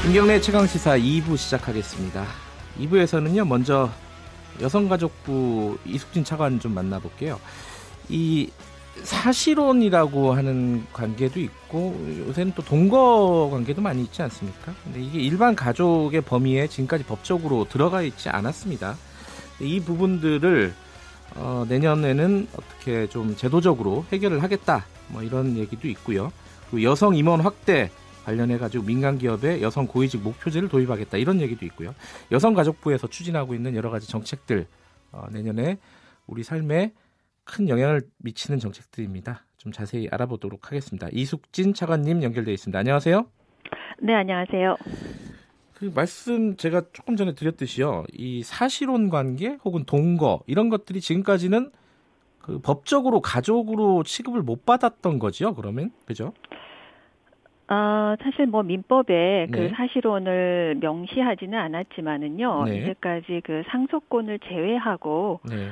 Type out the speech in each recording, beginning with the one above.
김경래 최강시사 2부 시작하겠습니다. 2부에서는요, 먼저 여성가족부 이숙진 차관 좀 만나볼게요. 이 사실혼이라고 하는 관계도 있고 요새는 또 동거 관계도 많이 있지 않습니까? 근데 이게 일반 가족의 범위에 지금까지 법적으로 들어가 있지 않았습니다. 이 부분들을 내년에는 어떻게 좀 제도적으로 해결을 하겠다, 뭐 이런 얘기도 있고요. 그리고 여성 임원 확대 관련해가지고 민간기업에 여성 고위직 목표제를 도입하겠다, 이런 얘기도 있고요. 여성가족부에서 추진하고 있는 여러 가지 정책들, 내년에 우리 삶에 큰 영향을 미치는 정책들입니다. 좀 자세히 알아보도록 하겠습니다. 이숙진 차관님 연결되어 있습니다. 안녕하세요. 네, 안녕하세요. 그 말씀 제가 조금 전에 드렸듯이요, 이 사실혼 관계 혹은 동거 이런 것들이 지금까지는 그 법적으로 가족으로 취급을 못 받았던 거죠. 그러면 그죠? 사실 뭐 민법에 네. 그 사실혼을 명시하지는 않았지만은요, 네. 이제까지 그 상속권을 제외하고 네.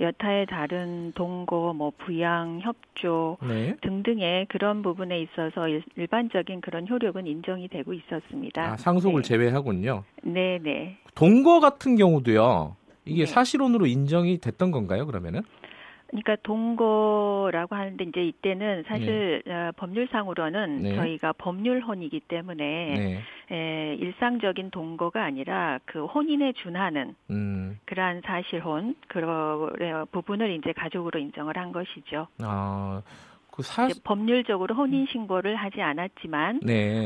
여타의 다른 동거, 뭐 부양, 협조 네. 등등의 그런 부분에 있어서 일반적인 그런 효력은 인정이 되고 있었습니다. 상속을 네. 제외하군요. 네, 네. 동거 같은 경우도요, 이게 네. 사실혼으로 인정이 됐던 건가요, 그러면은? 그러니까 동거라고 하는데 이제 이때는 사실 법률상으로는 네. 저희가 법률혼이기 때문에 일상적인 동거가 아니라 그 혼인에 준하는 그러한 사실혼 그런 부분을 이제 가족으로 인정을 한 것이죠. 이제 법률적으로 혼인 신고를 하지 않았지만 네.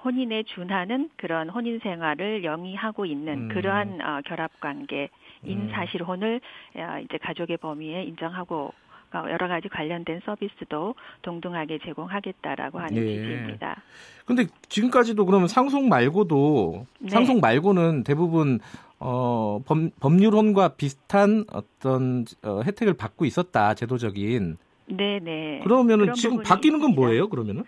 혼인에 준하는 그런 혼인 생활을 영위하고 있는 그러한 결합관계. 인사실혼을 이제 가족의 범위에 인정하고 여러 가지 관련된 서비스도 동등하게 제공하겠다라고 하는 취지입니다. 그런데 지금까지도 그러면 상속 말고도 네. 상속 말고는 대부분 법률혼과 비슷한 어떤 혜택을 받고 있었다, 제도적인. 네네. 그러면은 지금 바뀌는 건 뭐예요? 그러면은?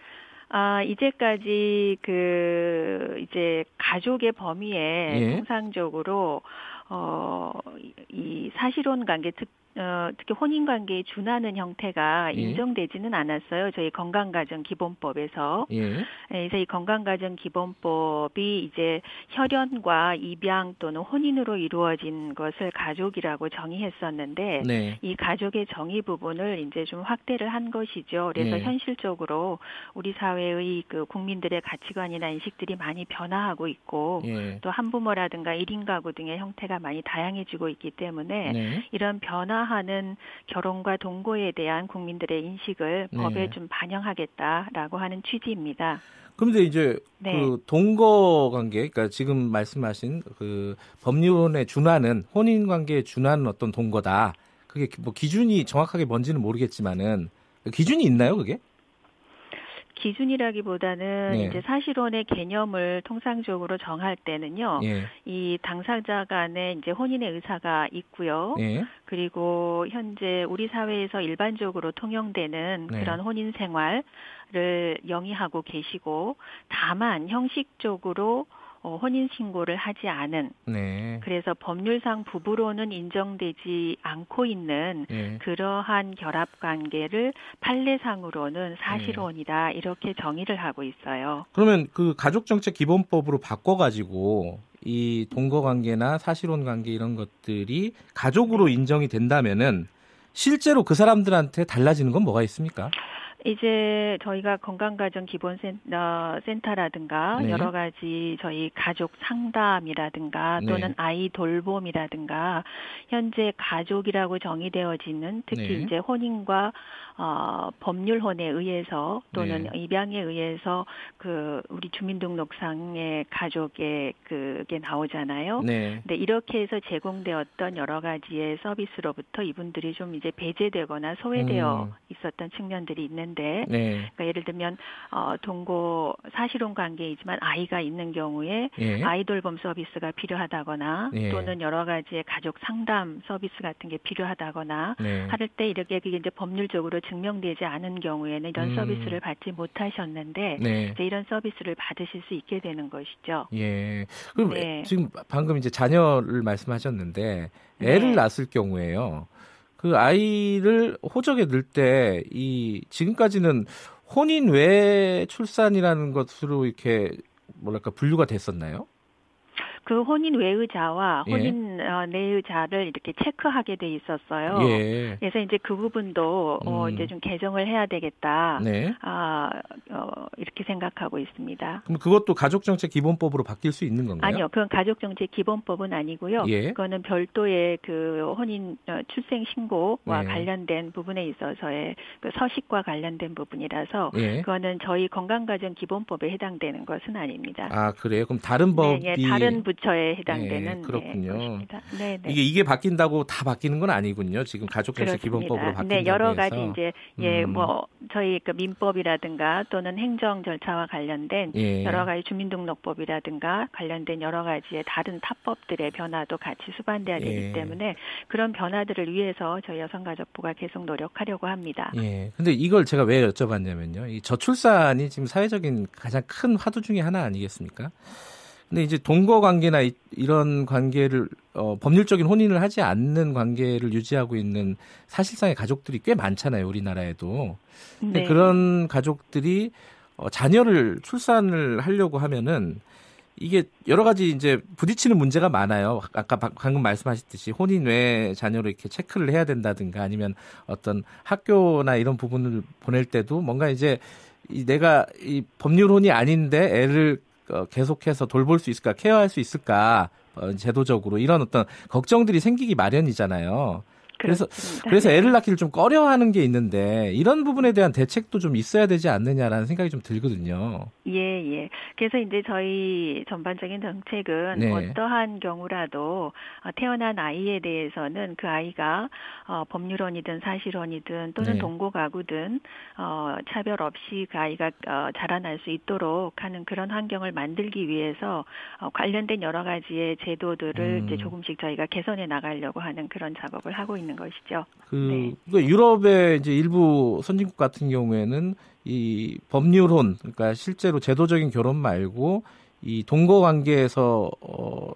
이제까지 이제 가족의 범위에 통상적으로 이 사실혼 관계 특히 혼인 관계에 준하는 형태가 인정되지는 않았어요. 저희 건강가정기본법에서. 그래서 이 건강가정기본법이 이제 혈연과 입양 또는 혼인으로 이루어진 것을 가족이라고 정의했었는데 이 가족의 정의 부분을 이제 좀 확대를 한 것이죠. 그래서 현실적으로 우리 사회의 그 국민들의 가치관이나 인식들이 많이 변화하고 있고 또 한부모라든가 1인 가구 등의 형태가 많이 다양해지고 있기 때문에 이런 변화하는 결혼과 동거에 대한 국민들의 인식을 법에 좀 반영하겠다라고 하는 취지입니다. 그런데 이제 그 동거 관계, 그러니까 지금 말씀하신 그 법률에 준하는 혼인 관계에 준하는 어떤 동거다. 그게 뭐 기준이 정확하게 뭔지는 모르겠지만은 기준이 있나요, 그게? 기준이라기보다는 이제 사실혼의 개념을 통상적으로 정할 때는요, 이 당사자 간에 이제 혼인의 의사가 있고요. 그리고 현재 우리 사회에서 일반적으로 통용되는 그런 혼인 생활을 영위하고 계시고, 다만 형식적으로 혼인 신고를 하지 않은 그래서 법률상 부부로는 인정되지 않고 있는 그러한 결합관계를 판례상으로는 사실혼이다 이렇게 정의를 하고 있어요. 그러면 그 가족정책기본법으로 바꿔가지고 이 동거관계나 사실혼 관계 이런 것들이 가족으로 인정이 된다면은 실제로 그 사람들한테 달라지는 건 뭐가 있습니까? 이제 저희가 건강가정기본센터라든가 여러 가지 저희 가족 상담이라든가 또는 아이 돌봄이라든가 현재 가족이라고 정의되어지는 특히 이제 혼인과 법률혼에 의해서 또는 입양에 의해서 그 우리 주민등록상의 가족의 그게 나오잖아요. 근데 이렇게 해서 제공되었던 여러 가지의 서비스로부터 이분들이 좀 이제 배제되거나 소외되어 있었던 측면들이 있는데, 그러니까 예를 들면 동거 사실혼 관계이지만 아이가 있는 경우에 아이 돌봄 서비스가 필요하다거나 또는 여러 가지의 가족 상담 서비스 같은 게 필요하다거나 할 때 이렇게 그게 이제 법률적으로 증명되지 않은 경우에는 이런 서비스를 받지 못하셨는데 이제 이런 서비스를 받으실 수 있게 되는 것이죠. 그럼 지금 방금 이제 자녀를 말씀하셨는데 애를 낳았을 경우에요. 그 아이를 호적에 넣을 때 이 지금까지는 혼인 외 출산이라는 것으로 이렇게 뭐랄까 분류가 됐었나요? 그 혼인 외의자와 예. 혼인 내의자를 이렇게 체크하게 돼 있었어요. 예. 그래서 이제 그 부분도 이제 좀 개정을 해야 되겠다. 네. 이렇게 생각하고 있습니다. 그럼 그것도 가족정책기본법으로 바뀔 수 있는 건가요? 아니요, 그건 가족정책기본법은 아니고요. 예. 그거는 별도의 그 혼인 출생 신고와 예. 관련된 부분에 있어서의 그 서식과 관련된 부분이라서 예. 그거는 저희 건강가정기본법에 해당되는 것은 아닙니다. 아, 그래요? 그럼 다른 법이 네, 다른 부처에 해당되는 그렇군요. 것입니다. 네, 네. 이게 바뀐다고 다 바뀌는 건 아니군요. 지금 가족정책기본법으로 바뀐다고 네, 여러 해서. 가지 이제 뭐 저희 그 민법이라든가 또는 행정 절차와 관련된 여러 가지 주민등록법이라든가 관련된 여러 가지의 다른 타법들의 변화도 같이 수반돼야 되기 때문에 그런 변화들을 위해서 저희 여성가족부가 계속 노력하려고 합니다. 예. 근데 이걸 제가 왜 여쭤봤냐면요. 이 저출산이 지금 사회적인 가장 큰 화두 중에 하나 아니겠습니까? 근데 이제 동거 관계나 이런 관계를 법률적인 혼인을 하지 않는 관계를 유지하고 있는 사실상의 가족들이 꽤 많잖아요, 우리나라에도. 근데 그런 가족들이 자녀를 출산을 하려고 하면은 이게 여러 가지 이제 부딪히는 문제가 많아요. 아까 방금 말씀하셨듯이 혼인 외 자녀를 이렇게 체크를 해야 된다든가 아니면 어떤 학교나 이런 부분을 보낼 때도 뭔가 이제 내가 이 법률혼이 아닌데 애를 계속해서 돌볼 수 있을까, 케어할 수 있을까, 제도적으로 이런 어떤 걱정들이 생기기 마련이잖아요. 그래서 애를 낳기를 좀 꺼려하는 게 있는데 이런 부분에 대한 대책도 좀 있어야 되지 않느냐라는 생각이 좀 들거든요. 예. 그래서 이제 저희 전반적인 정책은 어떠한 경우라도 태어난 아이에 대해서는 그 아이가 법률혼이든 사실혼이든 또는 동거가구든 차별 없이 그 아이가 자라날 수 있도록 하는 그런 환경을 만들기 위해서 관련된 여러 가지의 제도들을 이제 조금씩 저희가 개선해 나가려고 하는 그런 작업을 하고 있는 것이죠. 그러니까 유럽의 이제 일부 선진국 같은 경우에는 이 법률혼, 그러니까 실제로 제도적인 결혼 말고 이 동거 관계에서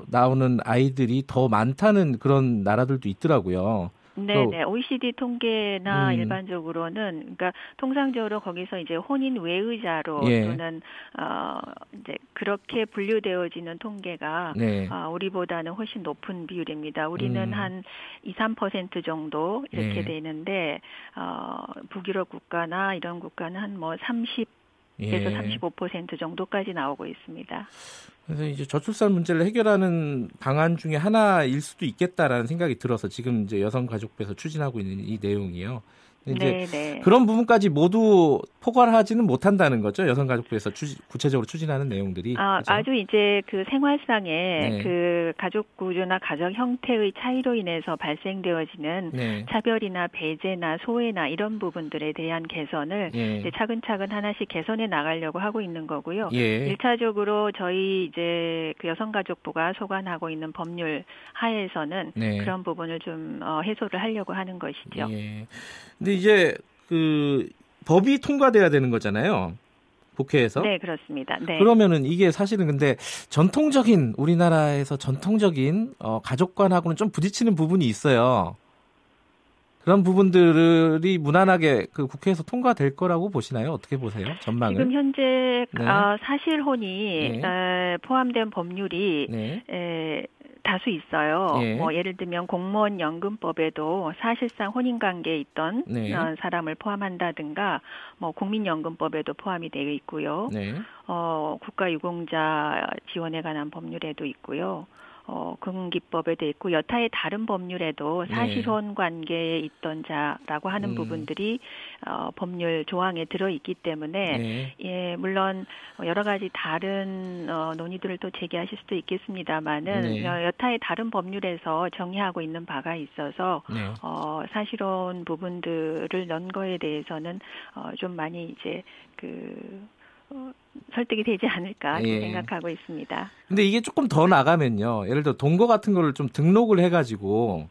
나오는 아이들이 더 많다는 그런 나라들도 있더라고요. 네. OECD 통계나 일반적으로는 그러니까 통상적으로 거기서 이제 혼인 외의자로 또는 이제 그렇게 분류되어지는 통계가 우리보다는 훨씬 높은 비율입니다. 우리는 한 2-3% 정도 이렇게 되는데 북유럽 국가나 이런 국가는 한 뭐 30에서 35% 정도까지 나오고 있습니다. 그래서 이제 저출산 문제를 해결하는 방안 중에 하나일 수도 있겠다라는 생각이 들어서 지금 이제 여성가족부에서 추진하고 있는 이 내용이요. 이제 그런 부분까지 모두 포괄하지는 못한다는 거죠. 여성가족부에서 구체적으로 추진하는 내용들이. 그렇죠? 아주 이제 그 생활상의 그 가족 구조나 가족 형태의 차이로 인해서 발생되어지는 차별이나 배제나 소외나 이런 부분들에 대한 개선을 이제 차근차근 하나씩 개선해 나가려고 하고 있는 거고요. 1차적으로 저희 이제 그 여성가족부가 소관하고 있는 법률 하에서는 그런 부분을 좀 해소를 하려고 하는 것이죠. 근데 이제 그 법이 통과돼야 되는 거잖아요. 국회에서. 네, 그렇습니다. 그러면은 이게 사실은 근데 우리나라에서 전통적인 가족관하고는 좀 부딪히는 부분이 있어요. 그런 부분들이 무난하게 그 국회에서 통과될 거라고 보시나요? 어떻게 보세요? 전망을? 지금 현재 사실혼이 포함된 법률이 다수 있어요. 뭐 예를 들면 공무원 연금법에도 사실상 혼인 관계에 있던 사람을 포함한다든가 뭐 국민연금법에도 포함이 되어 있고요. 국가유공자 지원에 관한 법률에도 있고요. 금기법에도 있고 여타의 다른 법률에도 사실혼 관계에 있던 자라고 하는 부분들이 법률 조항에 들어 있기 때문에 물론 여러 가지 다른 논의들을 또 제기하실 수도 있겠습니다만은 여타의 다른 법률에서 정의하고 있는 바가 있어서 사실혼 부분들을 넣은 거에 대해서는 좀 많이 이제 설득이 되지 않을까 생각하고 있습니다. 근데 이게 조금 더 나가면요. 예를 들어 동거 같은 거를 좀 등록을 해가지고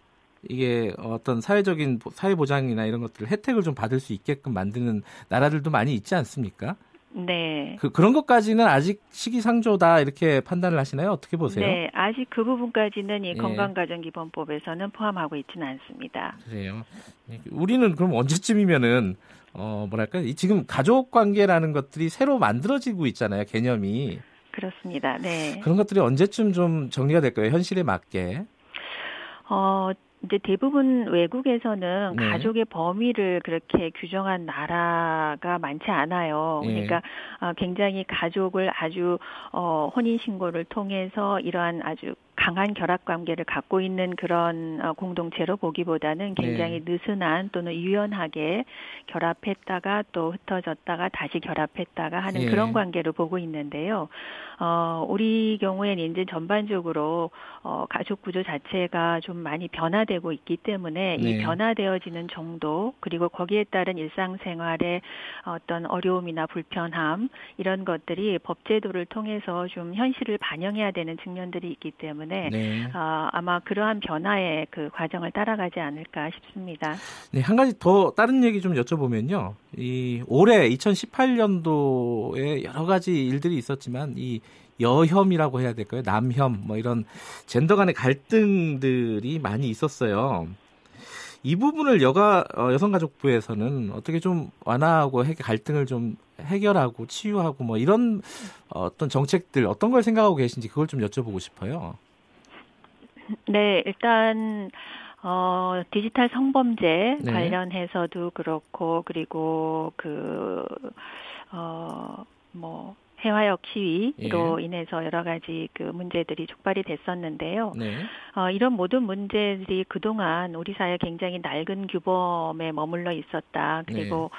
이게 어떤 사회적인 사회보장이나 이런 것들 혜택을 좀 받을 수 있게끔 만드는 나라들도 많이 있지 않습니까? 네. 그런 것까지는 아직 시기상조다 이렇게 판단을 하시나요? 어떻게 보세요? 네, 아직 그 부분까지는 이 건강가정기본법에서는 포함하고 있지는 않습니다. 그래요. 우리는 그럼 언제쯤이면은 지금 가족관계라는 것들이 새로 만들어지고 있잖아요, 개념이. 그렇습니다. 네. 그런 것들이 언제쯤 좀 정리가 될까요? 현실에 맞게. 이제 대부분 외국에서는 네. 가족의 범위를 그렇게 규정한 나라가 많지 않아요. 예. 그러니까 굉장히 가족을 아주 혼인신고를 통해서 이러한 아주 강한 결합 관계를 갖고 있는 그런 공동체로 보기보다는 굉장히 느슨한 또는 유연하게 결합했다가 또 흩어졌다가 다시 결합했다가 하는 그런 관계로 보고 있는데요. 우리 경우에는 이제 전반적으로 가족 구조 자체가 좀 많이 변화되고 있기 때문에 이 변화되어지는 정도 그리고 거기에 따른 일상생활의 어떤 어려움이나 불편함 이런 것들이 법제도를 통해서 좀 현실을 반영해야 되는 측면들이 있기 때문에 아마 그러한 변화의 그 과정을 따라가지 않을까 싶습니다. 네, 한 가지 더 다른 얘기 좀 여쭤보면요. 이 올해 2018년도에 여러 가지 일들이 있었지만 이 여혐이라고 해야 될까요? 남혐 뭐 이런 젠더 간의 갈등들이 많이 있었어요. 이 부분을 여성가족부에서는 어떻게 좀 완화하고 갈등을 좀 해결하고 치유하고 뭐 이런 어떤 정책들 어떤 걸 생각하고 계신지 그걸 좀 여쭤보고 싶어요. 네, 일단 디지털 성범죄 관련해서도 그렇고 그리고 해화역 시위로 인해서 여러 가지 그 문제들이 촉발이 됐었는데요. 이런 모든 문제들이 그동안 우리 사회에 굉장히 낡은 규범에 머물러 있었다. 그리고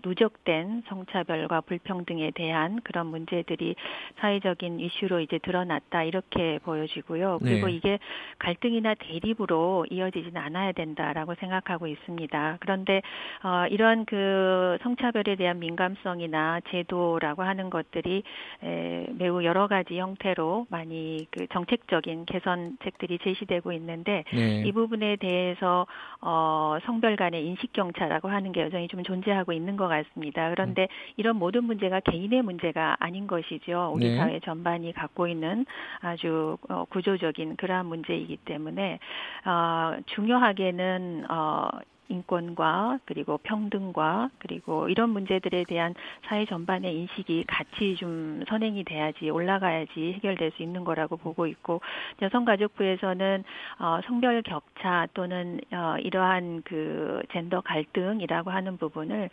누적된 성차별과 불평등에 대한 그런 문제들이 사회적인 이슈로 이제 드러났다. 이렇게 보여지고요. 그리고 이게 갈등이나 대립으로 이어지지는 않아야 된다라고 생각하고 있습니다. 그런데 이런 그 성차별에 대한 민감성이나 제도라고 하는 것들이 매우 여러 가지 형태로 많이 그 정책적인 개선책들이 제시되고 있는데 이 부분에 대해서 성별 간의 인식경차라고 하는 게 여전히 좀 존재하고 있는 것 같습니다. 그런데 이런 모든 문제가 개인의 문제가 아닌 것이죠. 우리 사회 전반이 갖고 있는 아주 구조적인 그러한 문제이기 때문에 중요하게는 인권과 그리고 평등과 그리고 이런 문제들에 대한 사회 전반의 인식이 같이 좀 선행이 돼야지 올라가야지 해결될 수 있는 거라고 보고 있고 여성가족부에서는 성별 격차 또는 이러한 그 젠더 갈등이라고 하는 부분을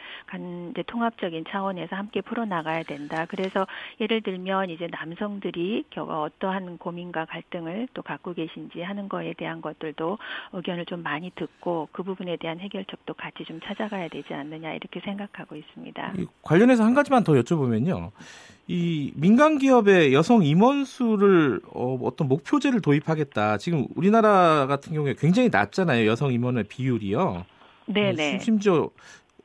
이제 통합적인 차원에서 함께 풀어나가야 된다. 그래서 예를 들면 이제 남성들이 어떠한 고민과 갈등을 또 갖고 계신지 하는 거에 대한 것들도 의견을 좀 많이 듣고 그 부분에 대한 해결책도 같이 좀 찾아가야 되지 않느냐 이렇게 생각하고 있습니다. 관련해서 한 가지만 더 여쭤보면요. 이 민간 기업의 여성 임원수를 어떤 목표제를 도입하겠다. 지금 우리나라 같은 경우에 굉장히 낮잖아요. 여성 임원의 비율이요. 네네. 심지어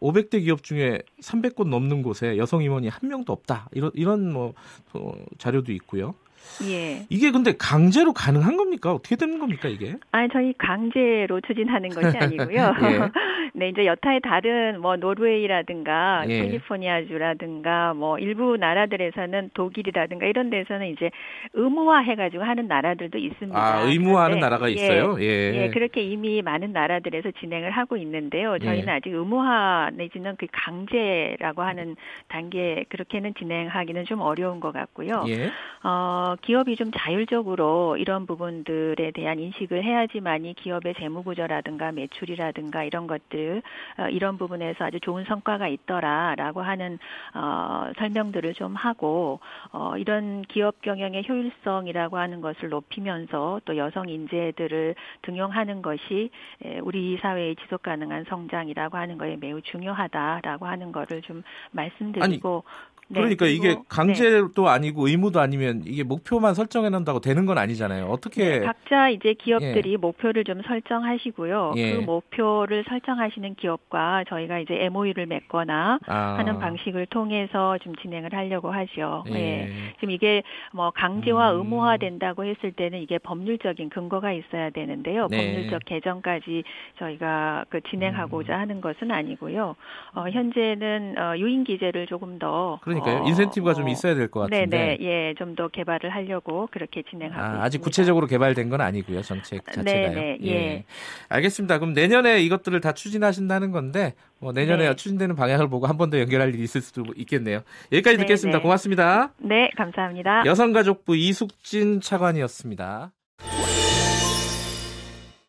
500대 기업 중에 300곳 넘는 곳에 여성 임원이 한 명도 없다. 이런 자료도 있고요. 이게 근데 강제로 가능한 겁니까? 어떻게 되는 겁니까, 이게? 저희 강제로 추진하는 것이 아니고요. 네, 이제 여타의 다른 노르웨이라든가 캘리포니아주라든가 일부 나라들에서는 독일이라든가 이런 데서는 이제 의무화해가지고 하는 나라들도 있습니다. 의무화하는 나라가 있어요? 그렇게 이미 많은 나라들에서 진행을 하고 있는데요. 저희는 아직 의무화 내지는 그 강제라고 하는 단계 그렇게는 진행하기는 좀 어려운 것 같고요. 기업이 좀 자율적으로 이런 부분들에 대한 인식을 해야지만이 기업의 재무구조라든가 매출이라든가 이런 것들 이런 부분에서 아주 좋은 성과가 있더라라고 하는 설명들을 좀 하고 이런 기업 경영의 효율성이라고 하는 것을 높이면서 또 여성 인재들을 등용하는 것이 우리 사회의 지속 가능한 성장이라고 하는 거에 매우 중요하다라고 하는 거를 좀 말씀드리고 그러니까 이게 강제도 아니고 의무도 아니면 이게 목표만 설정해 놓는다고 되는 건 아니잖아요. 어떻게 각자 이제 기업들이 목표를 좀 설정하시고요. 그 목표를 설정하시는 기업과 저희가 이제 MOU를 맺거나 하는 방식을 통해서 좀 진행을 하려고 하죠. 지금 이게 강제와 의무화 된다고 했을 때는 이게 법률적인 근거가 있어야 되는데요. 법률적 개정까지 저희가 진행하고자 하는 것은 아니고요. 현재는 유인 기재를 조금 더 그러니까요. 인센티브가 좀 있어야 될 것 같은데. 네네, 예, 좀 더 개발을 하려고 그렇게 진행하고 있습니다. 아직 구체적으로 개발된 건 아니고요, 정책 자체가요. 네네, 예. 알겠습니다. 그럼 내년에 이것들을 다 추진하신다는 건데, 내년에 네. 추진되는 방향을 보고 한 번 더 연결할 일이 있을 수도 있겠네요. 여기까지 듣겠습니다. 고맙습니다. 네, 감사합니다. 여성가족부 이숙진 차관이었습니다.